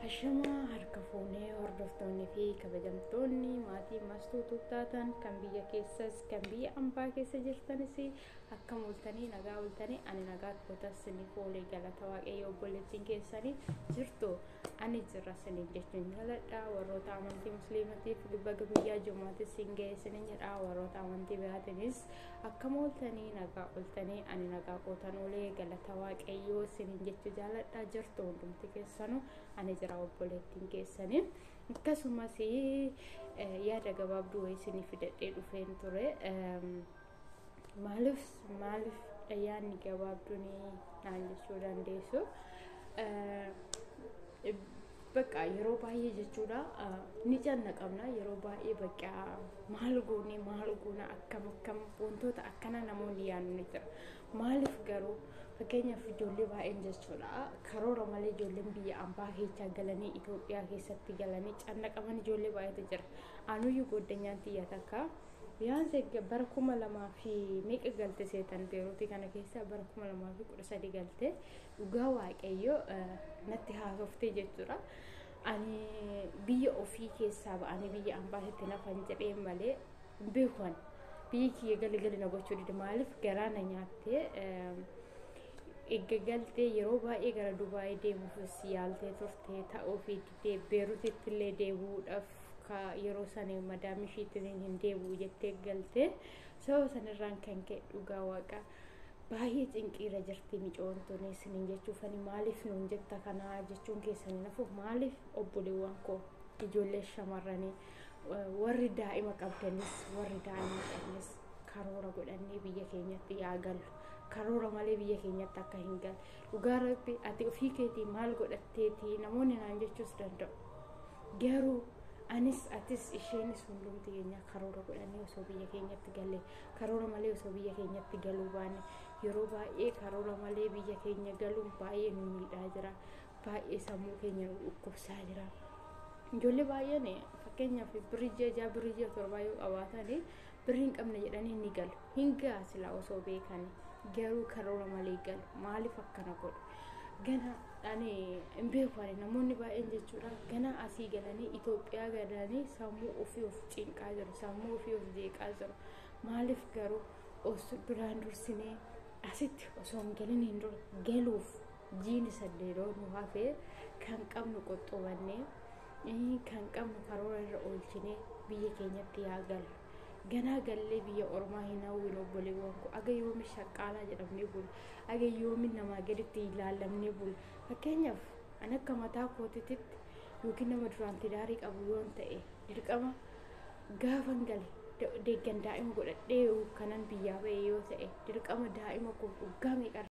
Ashamaa harka fuunee hordoftoonni fi kabajamtoonni maatii mastuu tuuttaatan kan biyya keessas kan biyya ambaa keessa jirtanis akka mul'atanii nagaa bultanii ani nagaa kootas ni foolee galata waaqayyoo obboleettiin keessanii jirtu ani jirra siniin jechuun jaladha warroota amantii musliimatiif baga guyyaa jumaatis hin geessinin jedha warroota amantii biraatiinis akka mul'atanii nagaa bultanii ani nagaa kootan oolee galata waaqayyoo siniin jechuu jaladha jirtu hundumti keessanuu ani jira obboleettiin keessanii akkasumas yaada gabaabduu isinii fidadhee dhufeen ture maaliif yaadni gabaabduun naan jechuu dandeessu bakka yeroo baay'ee jechuudha ni cannaqamna yeroo baay'ee bakka maal goona akkam wantoota akkana namoonni yaadnu ni jira maaliif garuu fakkeenyaaf ijoollee baay'een jechuudha karoora malee ijoolleen biyya ambaa keessaa galanii Itoophiyaa keessatti galanii cannaqaman ijoollee baay'eetu jira anuyyuu goddanyaan xiyya takka biyyaanse bara 2000 fi meeqa galte seetan beeruutii kana keessa bara 2013 galte dhugaa waaqayyoo natti haasoftee jechuudha ani biyya ofii keessaa ba'anii biyya ambaatti nafan jedhee malee beekuun biyyi kiyya galgali na gochuu dide maaliif garaana nyaattee eeggaltee yeroo baay'ee gara Dubaay deemuufis yaaltee turte ta'uu fi didee beeruutitti illee deebuudhaaf yeroo sana madaam ishiitiin hin deebi'u jettee galtee sababa sanarraan kan ka'e dhugaa waaqa baay'ee cinqiirra jirti micoomtuun isiniin jechuuf ani maaliif nuun jetta kanaa jechuun keessanii nafuuf maaliif obboleewwan koo ijoollee shamarranii warri daa'ima qabdanis warri daa'ima qabdanis karoora godhannee biyya keenyatti yaa galu karoora malee biyya keenyatti akka hin galle dhugaa rabbi ati ofii keetii maal godhatteetii namoonni naan jechuus danda'u garuu anis atis isheenis hundumti keenya karoora godhannee osoo biyya keenyatti galle karoora malee osoo biyya keenyatti galuu baanne yeroo baay'ee karoora malee biyya keenya galuun baay'ee nu miidhaa jira baay'ee sammuu keenya nu dhukkubsaa jira ijoollee baay'een fakkeenyaaf birrii torba yoo qabaatan birrii hin qabne jedhanii ni galu hin gaasila osoo beekanii garuu karoora malee galu maaliif akkana godhu gana ani hin beekne namoonni baay'een jechuudha gana asii galanii Itoophiyaa galanii sammuu ofii of cinqaa jiru sammuu ofii of jeeqaa jiru maaliif garuu duraan dursinee asitti osoo hin galin hin dura galuuf jiini saddeeroo nu hafee kan qabnu qoxxoobannee kan qabnu karoora irra oolchinee biyya keenyatti yaa galu ganaa gallee biyya ormaa hin hawwin obboleewwan koo aga yoomi shaqqaalaa jedhamnee bulu aga yoomi namaa gaditti ilaalamnee bulu fakkeenyaaf an akka mataa kootitti yookiin nama duraan tidaarii qabu yoon ta'e dirqama gaafan gale deeggan daa'ima godhadhee kanan biyyaa ba'e yoo ta'e dirqama daa'ima koo dhugaa meeqa